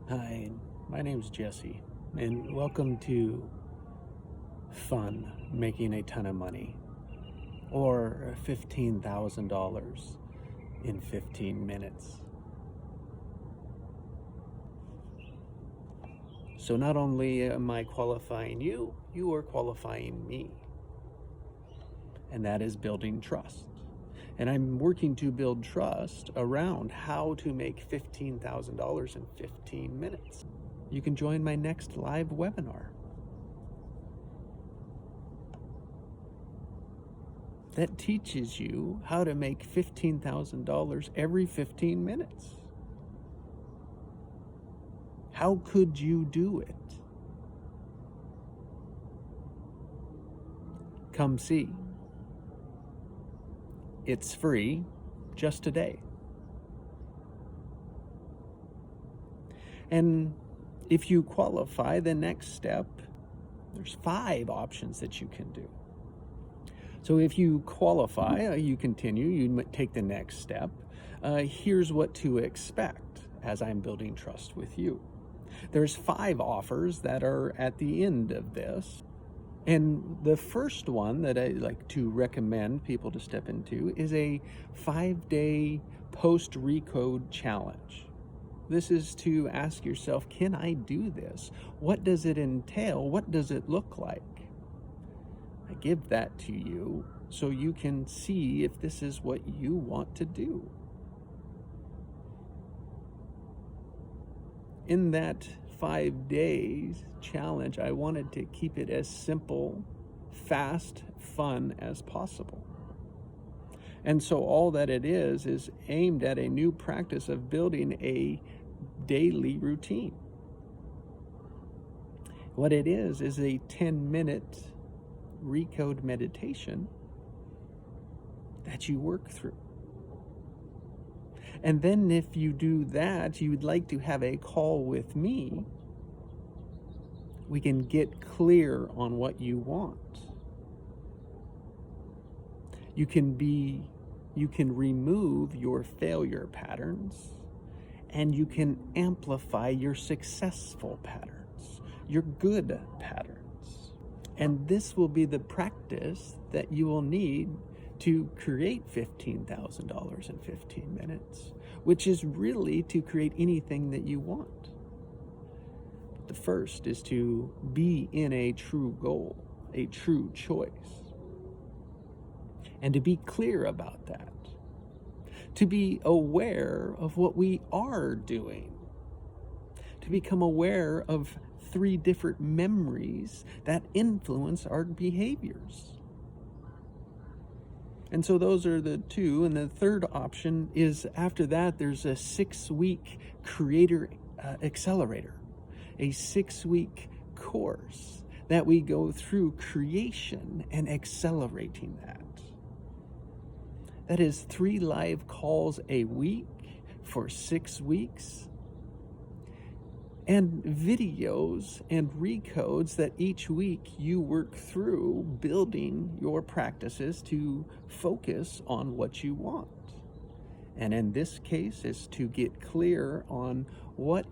Hi, my name's Jesse, and welcome to Fun Making a Ton of Money, or $15,000 in 15 minutes. So not only am I qualifying you, you are qualifying me, and that is building trust. And I'm working to build trust around how to make $15,000 in 15 minutes. You can join my next live webinar. That teaches you how to make $15,000 every 15 minutes. How could you do it? Come see. It's free just today. And if you qualify, the next step, there's 5 options that you can do. So if you qualify, you continue, you take the next step. Here's what to expect as I'm building trust with you. There's 5 offers that are at the end of this. And the first one that I like to recommend people to step into is a 5-day post-recode challenge. This is to ask yourself, can I do this? What does it entail? What does it look like? I give that to you so you can see if this is what you want to do. In that 5 days challenge, I wanted to keep it as simple, fast, fun as possible. And so all that it is aimed at a new practice of building a daily routine. What it is a 10-minute recode meditation that you work through. And then if you do that, you would like to have a call with me, we can get clear on what you want. You can remove your failure patterns, and you can amplify your successful patterns, your good patterns. And this will be the practice that you will need to create $15,000 in 15 minutes, which is really to create anything that you want. But the first is to be in a true goal, a true choice, and to be clear about that, to be aware of what we are doing, to become aware of 3 different memories that influence our behaviors. And so those are the 2. And the third option is, after that, there's a 6-week creator accelerator, a 6-week course that we go through creation and accelerating that. That is 3 live calls a week for 6 weeks, and videos and recodes that each week you work through building your practices to focus on what you want. And in this case is to get clear on what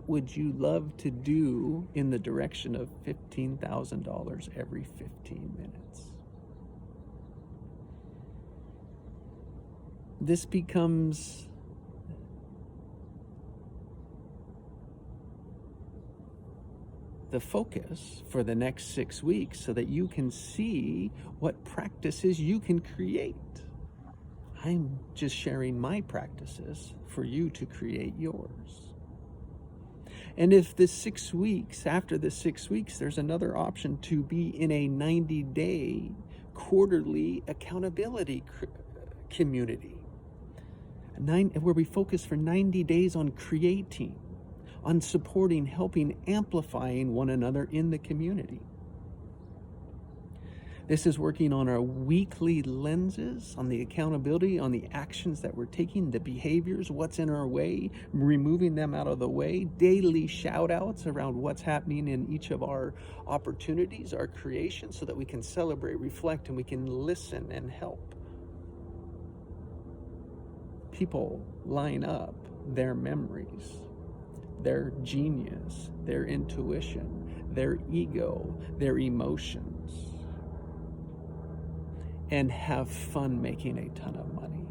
would you love to do in the direction of $15,000 every 15 minutes. This becomes the focus for the next 6 weeks so that you can see what practices you can create. I'm just sharing my practices for you to create yours. And if after the 6 weeks, there's another option to be in a 90-day quarterly accountability community, where we focus for 90 days on creating, on supporting, helping, amplifying one another in the community. This is working on our weekly lenses, on the accountability, on the actions that we're taking, the behaviors, what's in our way, removing them out of the way, daily shout outs around what's happening in each of our opportunities, our creations, so that we can celebrate, reflect, and we can listen and help people line up their memories their genius, their intuition, their ego, their emotions, and have fun making a ton of money.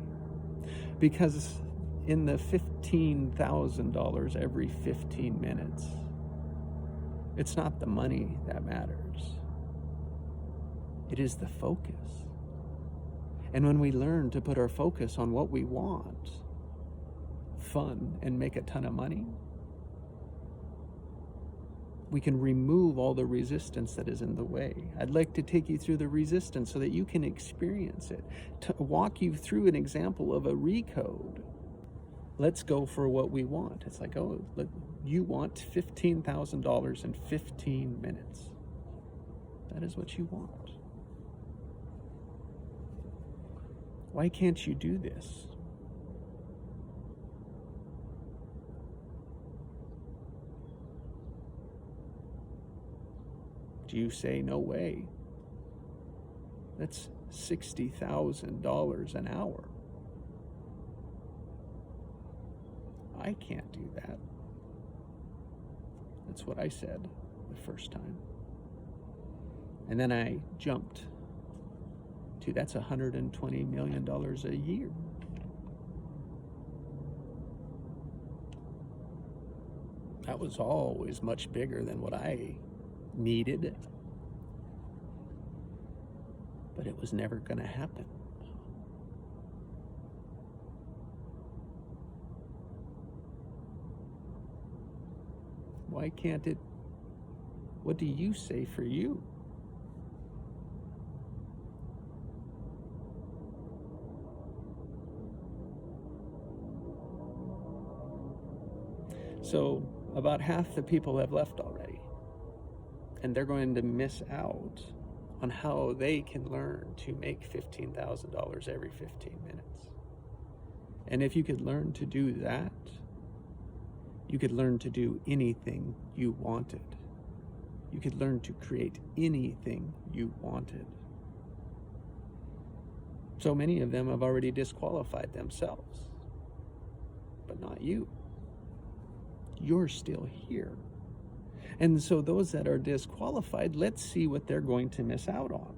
Because in the $15,000 every 15 minutes, it's not the money that matters. It is the focus. And when we learn to put our focus on what we want, fun, and make a ton of money, we can remove all the resistance that is in the way. I'd like to take you through the resistance so that you can experience it, to walk you through an example of a recode. Let's go for what we want. It's like, oh, you want $15,000 in 15 minutes. That is what you want. Why can't you do this? Do you say, no way? That's $60,000 an hour. I can't do that. That's what I said the first time. And then I jumped to, that's $120 million a year. That was always much bigger than what I needed, but it was never going to happen. Why can't it? What do you say for you? So about half the people have left already, and they're going to miss out on how they can learn to make $15,000 every 15 minutes. And if you could learn to do that, you could learn to do anything you wanted. You could learn to create anything you wanted. So many of them have already disqualified themselves, but not you. You're still here. And so those that are disqualified, let's see what they're going to miss out on.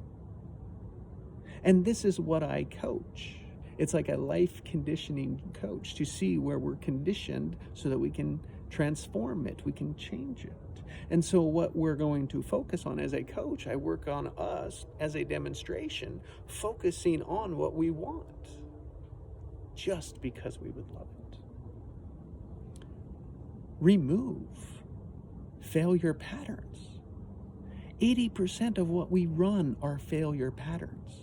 And this is what I coach. It's like a life conditioning coach to see where we're conditioned so that we can transform it, we can change it. And so what we're going to focus on as a coach, I work on us as a demonstration, focusing on what we want just because we would love it. Remove failure patterns. 80% of what we run are failure patterns.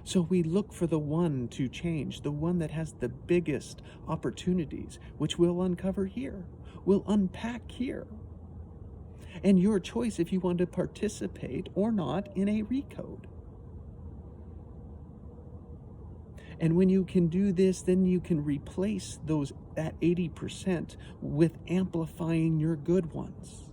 So we look for the one to change, the one that has the biggest opportunities, which we'll uncover here. We'll unpack here. And your choice if you want to participate or not in a recode. And when you can do this, then you can replace that 80% with amplifying your good ones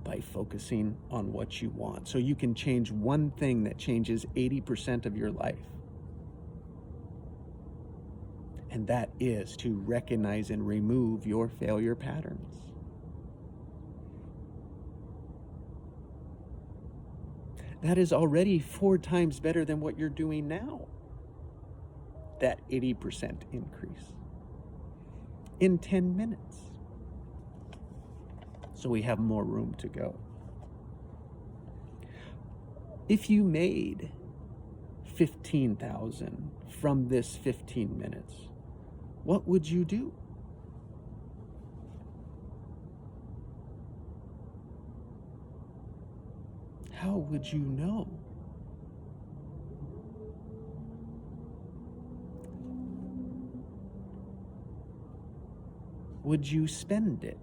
by focusing on what you want. So you can change one thing that changes 80% of your life. And that is to recognize and remove your failure patterns. That is already 4 times better than what you're doing now. That 80% increase in 10 minutes. So we have more room to go. If you made $15,000 from this 15 minutes, what would you do? How would you know? Would you spend it?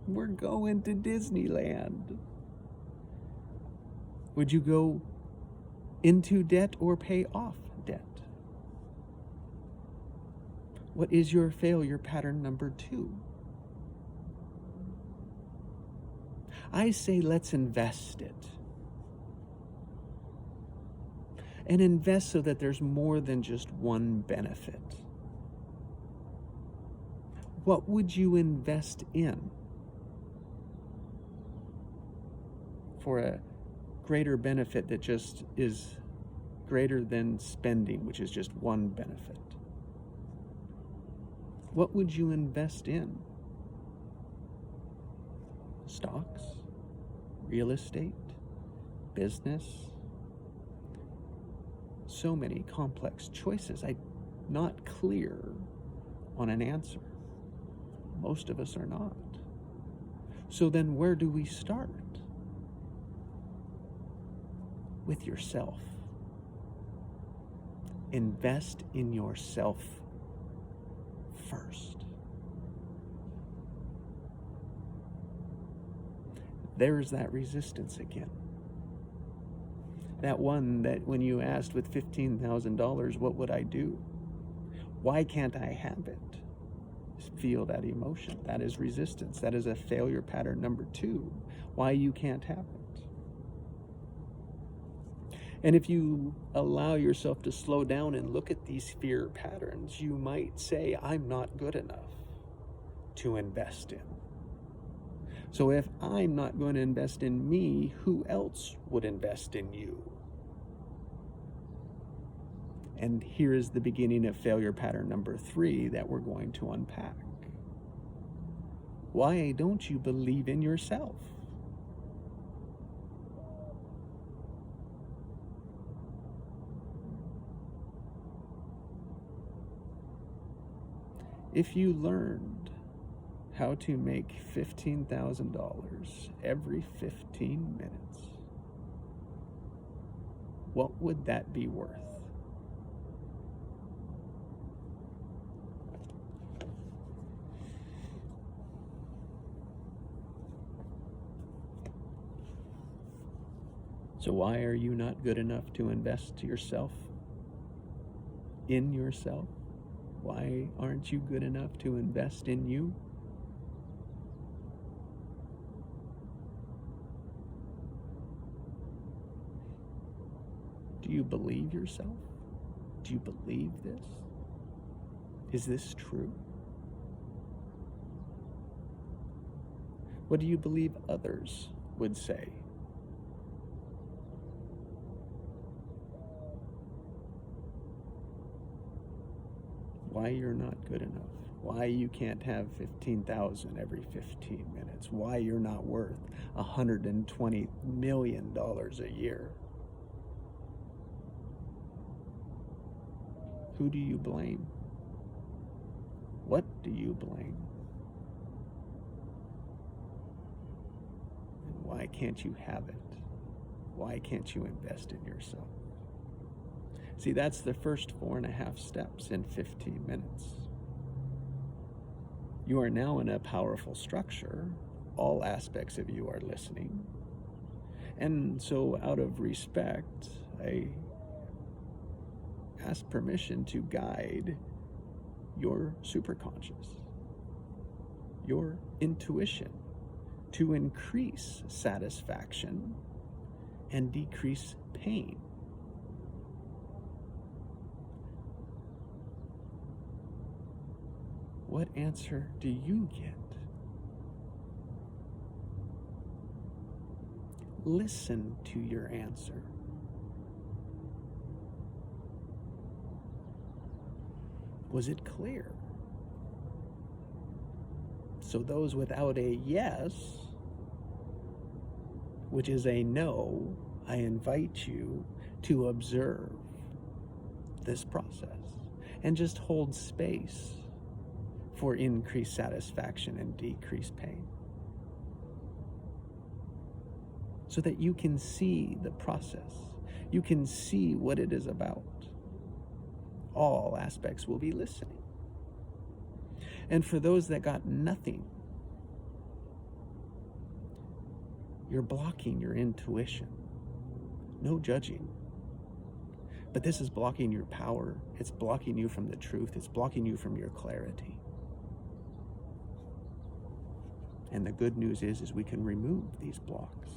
We're going to Disneyland. Would you go into debt or pay off debt? What is your failure pattern number 2? I say let's invest it. And invest so that there's more than just one benefit. What would you invest in for a greater benefit that just is greater than spending, which is just one benefit? What would you invest in? Stocks, real estate, business? So many complex choices. I'm not clear on an answer. Most of us are not. So then where do we start? With yourself. Invest in yourself first. There's that resistance again. That one that when you asked with $15,000, what would I do? Why can't I have it? Feel that emotion. That is resistance. That is a failure pattern number 2. Why you can't have it. And if you allow yourself to slow down and look at these fear patterns, you might say, I'm not good enough to invest in. So if I'm not going to invest in me, who else would invest in you? And here is the beginning of failure pattern number 3 that we're going to unpack. Why don't you believe in yourself? If you learned how to make $15,000 every 15 minutes, what would that be worth? So why are you not good enough to invest yourself in yourself? Why aren't you good enough to invest in you? Do you believe yourself? Do you believe this? Is this true? What do you believe others would say? Why you're not good enough, why you can't have 15,000 every 15 minutes, why you're not worth $120 million a year. Who do you blame? What do you blame? And why can't you have it? Why can't you invest in yourself? See, that's the first 4.5 steps in 15 minutes. You are now in a powerful structure. All aspects of you are listening. And so out of respect, I ask permission to guide your superconscious, your intuition, to increase satisfaction and decrease pain. What answer do you get? Listen to your answer. Was it clear? So those without a yes, which is a no, I invite you to observe this process and just hold space for increased satisfaction and decreased pain, so that you can see the process. You can see what it is about. All aspects will be listening. And for those that got nothing, you're blocking your intuition. No judging. But this is blocking your power. It's blocking you from the truth. It's blocking you from your clarity. And the good news is we can remove these blocks.